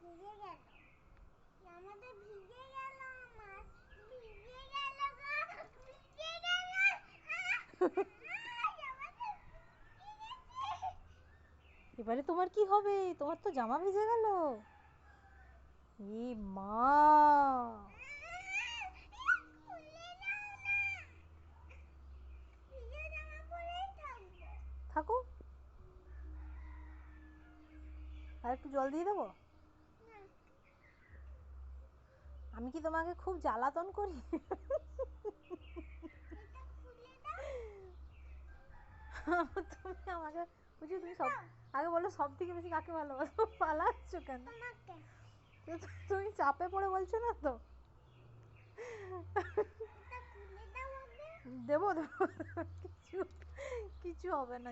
ভিজে গেল, জামাটা ভিজে গেল, আমার ভিজে গেল গো, ভিজে গেল, জামাটা ভিজে গেছে। এবারে তোমার কি হবে? তোমার তো জামা ভিজে গেল। এ মা! খুলে দাও না, ভিজে জামা পরেই থাকবো। থাকো। আর একটু জল দিয়ে দেবো? না, আমি কি তোমাকে খুব জ্বালাতন করি? এটা খুলে দাও। তুমি আমাকে বুঝি, তুমি সব দাও আগে বলো, সব থেকে বেশি কাকে ভালোবাসো? পালাচ্ছ কেন? তোমাকে। তুমি চাপে পড়ে বলছো না তো? এটা খুলে দাও আগে। দেবো দেবো। কিছু কিছু হবে না।